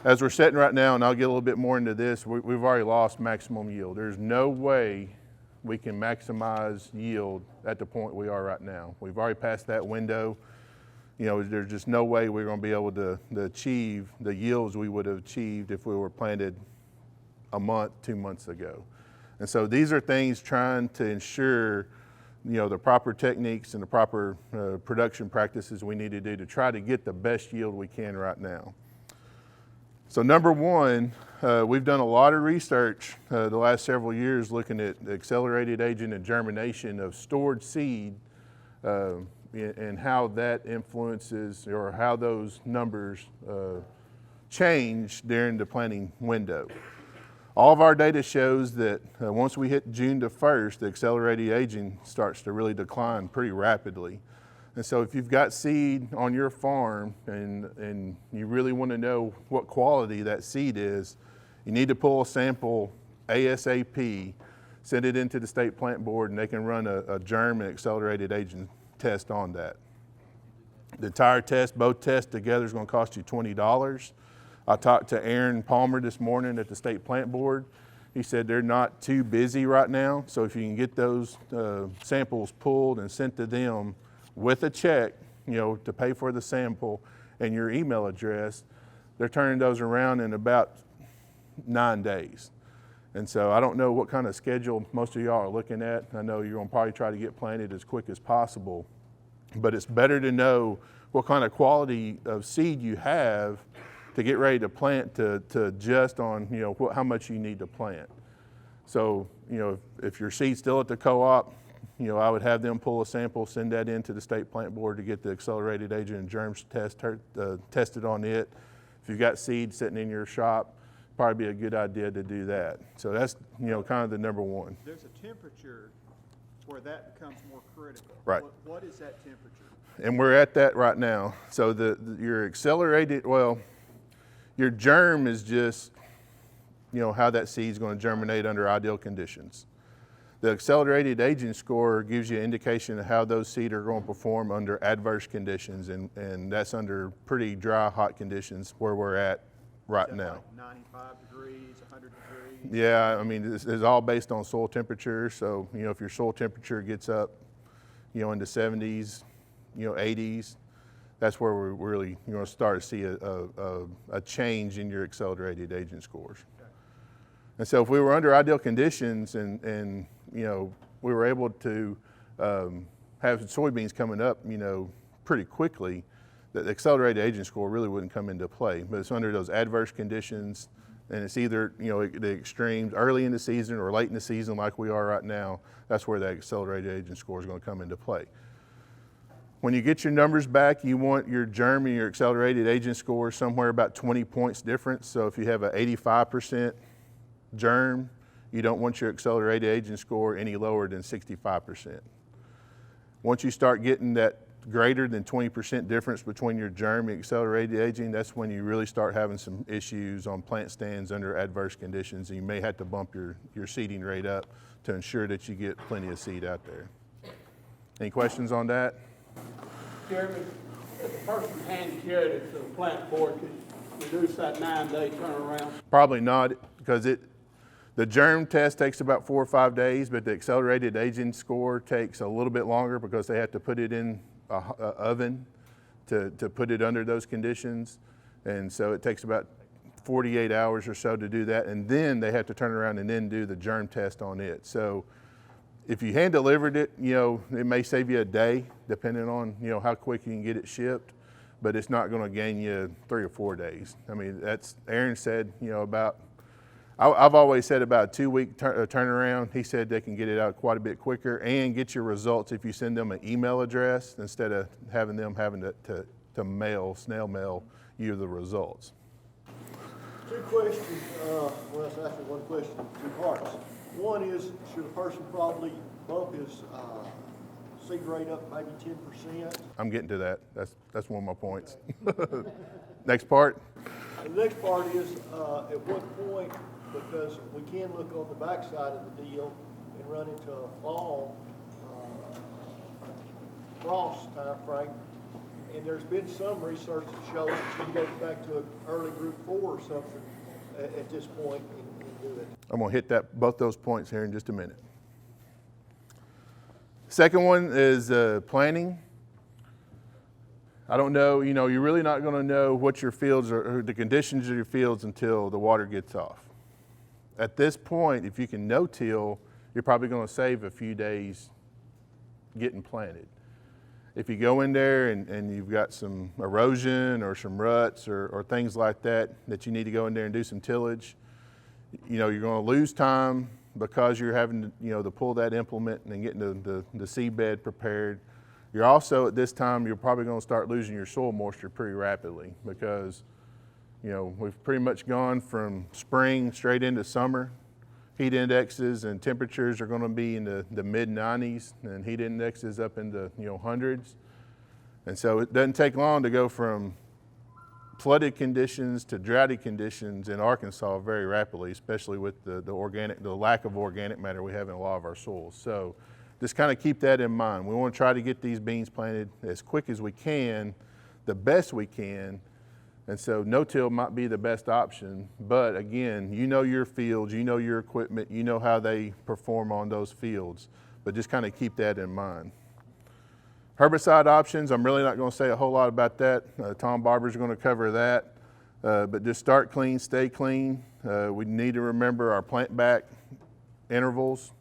As we're sitting right now, and I'll get a little bit more into this, we've already lost maximum yield. There's no way we can maximize yield at the point we are right now. We've already passed that window. You know, there's just no way we're going to be able to achieve the yields we would have achieved if we were planted a month, 2 months ago. And so these are things trying to ensure, you know, the proper techniques and the proper production practices we need to do to try to get the best yield we can right now. So number one, we've done a lot of research the last several years looking at accelerated aging and germination of stored seed and how that influences or how those numbers change during the planting window. All of our data shows that once we hit June the 1st, the accelerated aging starts to really decline pretty rapidly. And so if you've got seed on your farm and you really want to know what quality that seed is, you need to pull a sample ASAP, send it into the state plant board, and they can run a germ and accelerated aging test on that. The entire test, both tests together, is going to cost you $20. I talked to Aaron Palmer this morning at the state plant board. He said they're not too busy right now, so if you can get those samples pulled and sent to them with a check, you know, to pay for the sample and your email address, they're turning those around in about 9 days. And so I don't know what kind of schedule most of y'all are looking at. I know you're gonna probably try to get planted as quick as possible, but it's better to know what kind of quality of seed you have to get ready to plant to adjust on, you know, how much you need to plant. So, you know, if your seed's still at the co-op, you know, I would have them pull a sample, send that into the state plant board to get the accelerated agent and germs tested on it. If you've got seed sitting in your shop, probably be a good idea to do that. So that's, you know, kind of the number one. There's a temperature where that becomes more critical. Right. What is that temperature? And we're at that right now. So your accelerated, well, your germ is just, you know, how that seed's going to germinate under ideal conditions. The accelerated aging score gives you an indication of how those seed are going to perform under adverse conditions, and that's under pretty dry, hot conditions where we're at right now. Like 95 degrees, 100 degrees? Yeah, I mean, it's all based on soil temperature. So, you know, if your soil temperature gets up, you know, into 70s, you know, 80s, that's where we're really going to start to see a change in your accelerated aging scores. Okay. And so if we were under ideal conditions and you know, we were able to have soybeans coming up, you know, pretty quickly, the accelerated aging score really wouldn't come into play. But it's under those adverse conditions, and it's either, you know, the extremes early in the season or late in the season like we are right now, that's where that accelerated aging score is going to come into play. When you get your numbers back, you want your germ and your accelerated aging score somewhere about 20 points difference. So if you have an 85% germ, you don't want your accelerated aging score any lower than 65%. Once you start getting that greater than 20% difference between your germ and accelerated aging, that's when you really start having some issues on plant stands under adverse conditions, and you may have to bump your seeding rate up to ensure that you get plenty of seed out there. Any questions on that? Chairman, if a person hand carried it to the plant board, could reduce that 9-day turnaround? Probably not, because the germ test takes about 4 or 5 days, but the accelerated aging score takes a little bit longer because they have to put it in a oven to put it under those conditions. And so it takes about 48 hours or so to do that. And then they have to turn around and then do the germ test on it. So if you hand delivered it, you know, it may save you a day depending on, you know, how quick you can get it shipped, but it's not going to gain you 3 or 4 days. I mean, that's, Aaron said, you know, about, I've always said about a 2-week turnaround. He said they can get it out quite a bit quicker and get your results if you send them an email address instead of having to snail mail you the results. 2 questions. Well, it's actually 1 question, 2 parts. One is, should a person probably bump his seed rate up maybe 10%? I'm getting to that. That's one of my points. Okay. Next part. The next part is, at what point, because we can look on the backside of the deal and run into a fall frost time frame, And there's been some research that shows that you go back to an early group 4 or something at this point and do it. I'm gonna hit both those points here in just a minute. Second one is planning. I don't know, you're really not gonna know what your fields are, or the conditions of your fields until the water gets off. At this point, if you can no-till, you're probably gonna save a few days getting planted. If you go in there and you've got some erosion or some ruts or things like that you need to go in there and do some tillage, you're gonna lose time because you're having to pull that implement and getting the seedbed prepared. You're also, at this time, you're probably gonna start losing your soil moisture pretty rapidly because we've pretty much gone from spring straight into summer. Heat indexes and temperatures are going to be in the mid 90s and heat indexes up in the hundreds. And so it doesn't take long to go from flooded conditions to droughty conditions in Arkansas very rapidly, especially with the lack of organic matter we have in a lot of our soils. So just kind of keep that in mind. We want to try to get these beans planted as quick as we can, the best we can. And so no-till might be the best option, but again, your fields, your equipment, how they perform on those fields, but just kind of keep that in mind. Herbicide options, I'm really not going to say a whole lot about that. Tom Barber's going to cover that, but just start clean, stay clean. We need to remember our plant back intervals,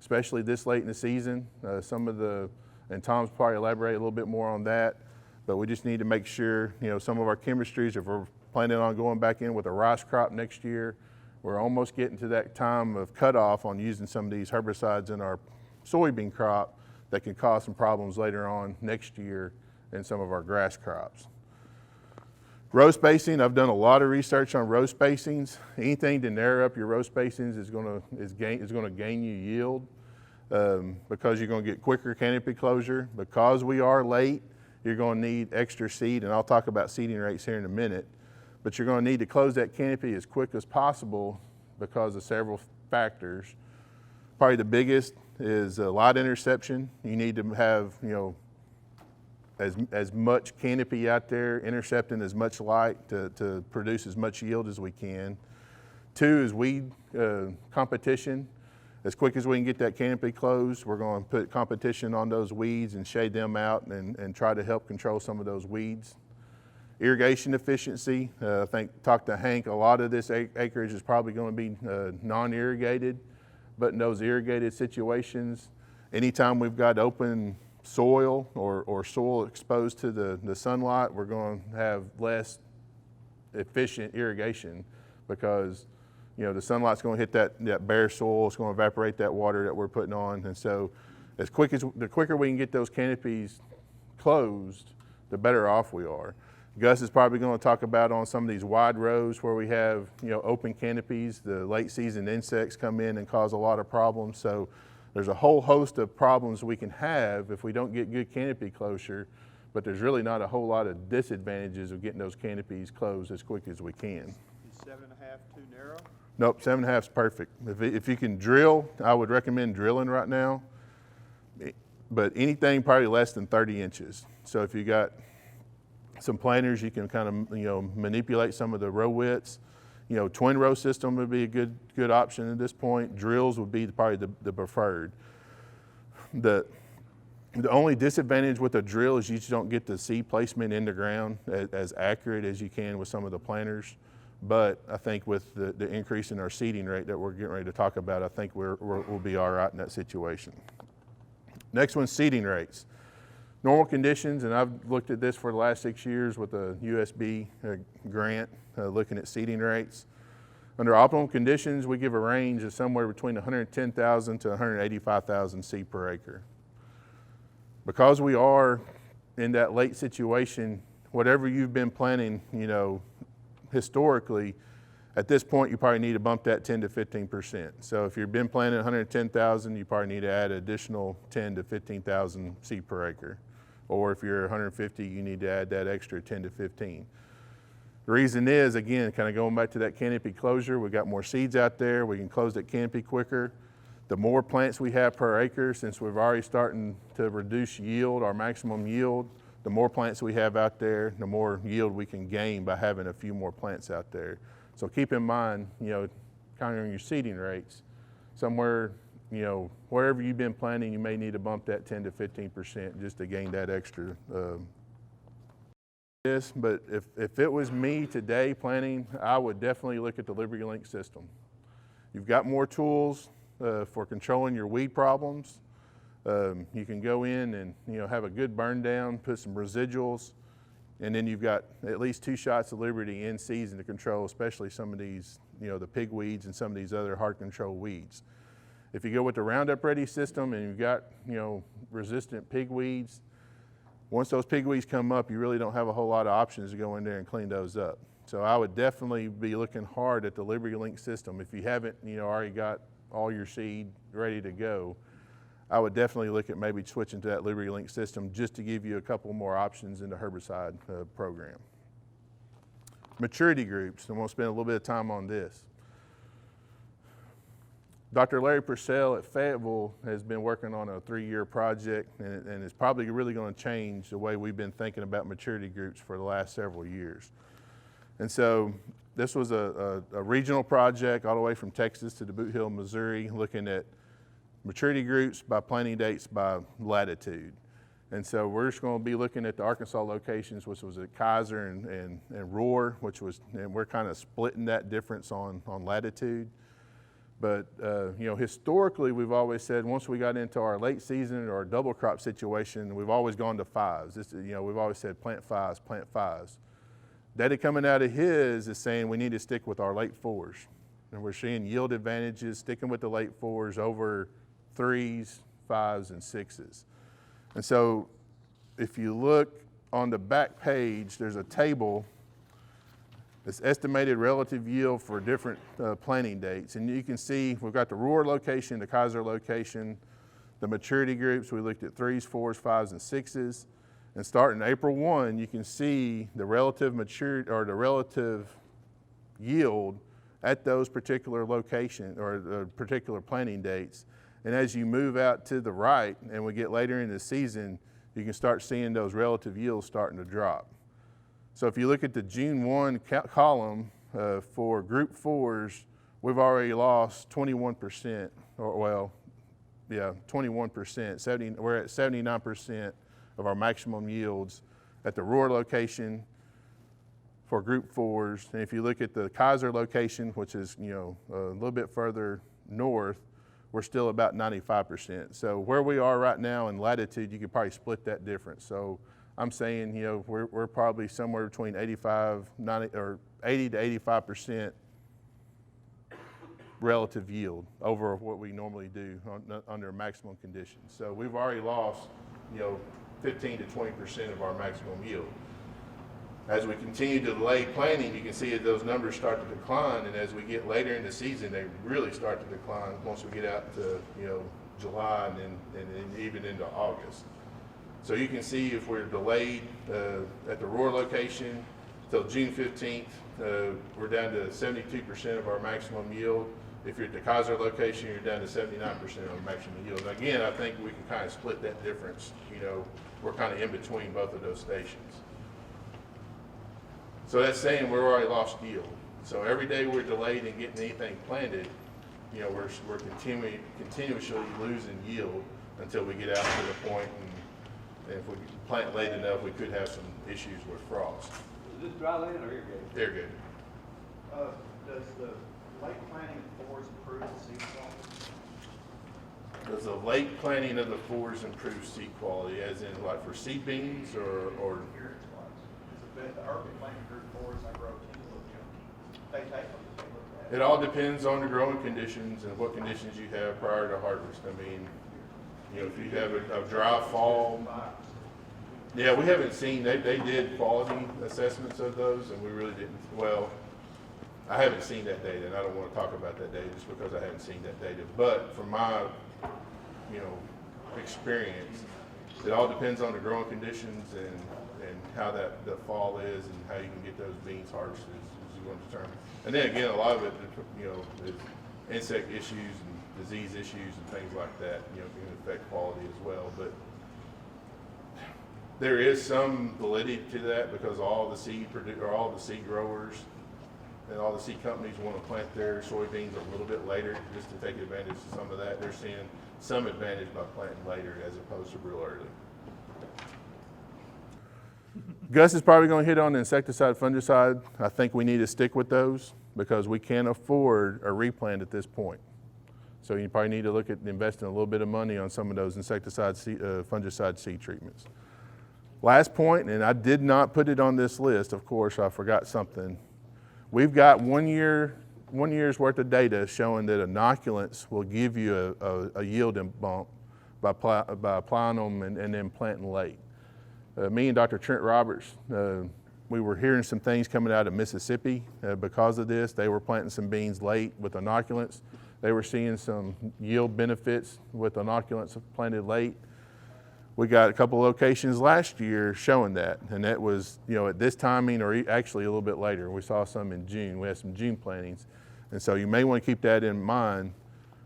especially this late in the season. And Tom's probably elaborate a little bit more on that. But we just need to make sure, some of our chemistries, if we're planning on going back in with a rice crop next year, we're almost getting to that time of cutoff on using some of these herbicides in our soybean crop that can cause some problems later on next year in some of our grass crops. Row spacing, I've done a lot of research on row spacings. Anything to narrow up your row spacings is going to gain you yield because you're going to get quicker canopy closure. Because we are late, you're going to need extra seed, and I'll talk about seeding rates here in a minute, but you're going to need to close that canopy as quick as possible because of several factors. Probably the biggest is light interception. You need to have, as much canopy out there, intercepting as much light to produce as much yield as we can. 2 is weed competition. As quick as we can get that canopy closed, we're going to put competition on those weeds and shade them out and try to help control some of those weeds. Irrigation efficiency, I think, talked to Hank, a lot of this acreage is probably going to be non-irrigated, but in those irrigated situations, anytime we've got open soil or soil exposed to the sunlight, we're going to have less efficient irrigation because the sunlight's going to hit that bare soil. It's going to evaporate that water that we're putting on. And so the quicker we can get those canopies closed, the better off we are. Gus is probably going to talk about on some of these wide rows where we have open canopies, the late season insects come in and cause a lot of problems. So there's a whole host of problems we can have if we don't get good canopy closure, but there's really not a whole lot of disadvantages of getting those canopies closed as quick as we can. Is 7.5 too narrow? Nope, 7.5 is perfect. If you can drill, I would recommend drilling right now, but anything probably less than 30 inches. So if you got some planters, you can kind of manipulate some of the row widths. Twin row system would be a good option at this point. Drills would be probably the preferred. The only disadvantage with a drill is you just don't get the seed placement in the ground as accurate as you can with some of the planters. But I think with the increase in our seeding rate that we're getting ready to talk about, I think we'll be all right in that situation. Next one's seeding rates. Normal conditions, and I've looked at this for the last 6 years with a USB grant looking at seeding rates. Under optimal conditions, we give a range of somewhere between 110,000 to 185,000 seed per acre. Because we are in that late situation, whatever you've been planting, historically, at this point, you probably need to bump that 10 to 15%. So if you've been planting 110,000, you probably need to add additional 10 to 15,000 seed per acre. Or if you're 150, you need to add that extra 10 to 15. The reason is, again, kind of going back to that canopy closure, we've got more seeds out there, we can close that canopy quicker. The more plants we have per acre, since we've already starting to reduce yield, our maximum yield, the more plants we have out there, the more yield we can gain by having a few more plants out there. So keep in mind, kind of on your seeding rates, somewhere, wherever you've been planting, you may need to bump that 10 to 15% just to gain that extra. But if it was me today planting, I would definitely look at the Liberty Link system. You've got more tools for controlling your weed problems. You can go in and have a good burn down, put some residuals, and then you've got at least 2 shots of Liberty in season to control, especially some of these, the pig weeds and some of these other hard control weeds. If you go with the Roundup Ready system and you've got resistant pig weeds, once those pig weeds come up, you really don't have a whole lot of options to go in there and clean those up. So I would definitely be looking hard at the Liberty Link system. If you haven't already got all your seed ready to go, I would definitely look at maybe switching to that Liberty Link system just to give you a couple more options in the herbicide program. Maturity groups, I'm going to spend a little bit of time on this. Dr. Larry Purcell at Fayetteville has been working on a 3-year project, and it's probably really going to change the way we've been thinking about maturity groups for the last several years. And so this was a regional project all the way from Texas to the Boot Hill, Missouri, looking at maturity groups by planting dates by latitude. And so we're just going to be looking at the Arkansas locations, which was at Kaiser and Roar, and we're kind of splitting that difference on latitude. But historically, we've always said once we got into our late season or double crop situation, we've always gone to 5s. We've always said plant 5s, plant 5s. Data coming out of his is saying we need to stick with our late 4s. And we're seeing yield advantages sticking with the late 4s over 3s, 5s, and 6s. And so if you look on the back page, there's a table. It's estimated relative yield for different planting dates. And you can see we've got the Roar location, the Kaiser location, the maturity groups. We looked at 3s, 4s, 5s, and 6s. And starting April 1, you can see the relative maturity or the relative yield at those particular locations or particular planting dates. And as you move out to the right and we get later in the season, you can start seeing those relative yields starting to drop. So if you look at the June 1 column for group 4s, we've already lost 21%, 21%. We're at 79% of our maximum yields at the Roar location for group 4s. And if you look at the Kaiser location, which is a little bit further north, we're still about 95%. So where we are right now in latitude, you could probably split that difference. So I'm saying, we're probably somewhere between 80 to 85% relative yield over what we normally do under maximum conditions. So we've already lost, 15 to 20% of our maximum yield. As we continue to delay planting, you can see that those numbers start to decline, and as we get later in the season, they really start to decline once we get out to, July and even into August. So you can see if we're delayed at the Roar location till June 15th, we're down to 72% of our maximum yield. If you're at the Kaiser location, you're down to 79% of our maximum yield. And again, I think we can kind of split that difference. We're kind of in between both of those stations. So that's saying we're already lost yield. So every day we're delayed in getting anything planted, we're continuously losing yield until we get out to the point. And if we plant late enough, we could have some issues with frost. Is this dry land or irrigated? Irrigated. Does the late planting of 4s improve the seed quality? Does the late planting of the 4s improve seed quality, as in like for seed beans or? Experience-wise, the early planting group 4s I grow tend to look junky. They take them. They look at It all depends on the growing conditions and what conditions you have prior to harvest. I mean, if you have a dry fall, yeah, we haven't seen, they did quality assessments of those, and we really didn't, well, I haven't seen that data, and I don't want to talk about that data just because I haven't seen that data. But from my, experience, it all depends on the growing conditions and how the fall is and how you can get those beans harvested is going to determine. And then again, a lot of it, is insect issues and disease issues and things like that, can affect quality as well. But There is some validity to that because all the seed growers and all the seed companies want to plant their soybeans a little bit later just to take advantage of some of that. They're seeing some advantage by planting later as opposed to real early. Gus is probably going to hit on the insecticide, fungicide. I think we need to stick with those because we can't afford a replant at this point. So you probably need to look at investing a little bit of money on some of those insecticide, fungicide seed treatments. Last point, and I did not put it on this list, of course, I forgot something. We've got 1 year's worth of data showing that inoculants will give you a yield bump by applying them and then planting late. Me and Dr. Trent Roberts, we were hearing some things coming out of Mississippi because of this. They were planting some beans late with inoculants. They were seeing some yield benefits with inoculants planted late. We got a couple locations last year showing that, and that was, at this timing or actually a little bit later. We saw some in June. We had some June plantings. And so you may want to keep that in mind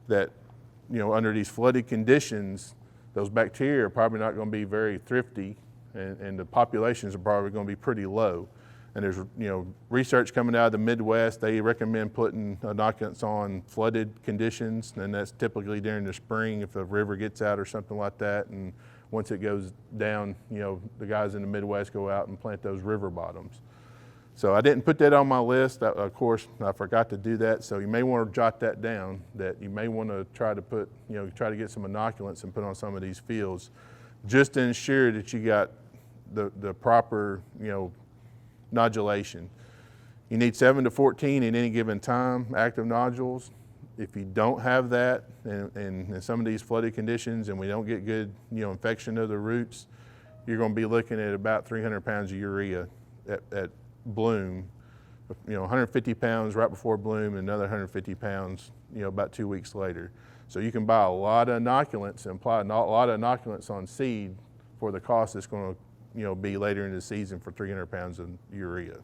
that, under these flooded conditions, those bacteria are probably not going to be very thrifty, and the populations are probably going to be pretty low. And there's, research coming out of the Midwest. They recommend putting inoculants on flooded conditions, and that's typically during the spring if the river gets out or something like that. And once it goes down, the guys in the Midwest go out and plant those river bottoms. So I didn't put that on my list. Of course, I forgot to do that. So you may want to jot that down, that you may want to try to get some inoculants and put on some of these fields just to ensure that you got the proper, nodulation. You need 7 to 14 at any given time, active nodules. If you don't have that, and in some of these flooded conditions, and we don't get good, infection of the roots, you're going to be looking at about 300 pounds of urea at bloom. 150 pounds right before bloom, and another 150 pounds, about 2 weeks later. So you can buy a lot of inoculants and apply a lot of inoculants on seed for the cost it's going to, be later in the season for 300 pounds of urea.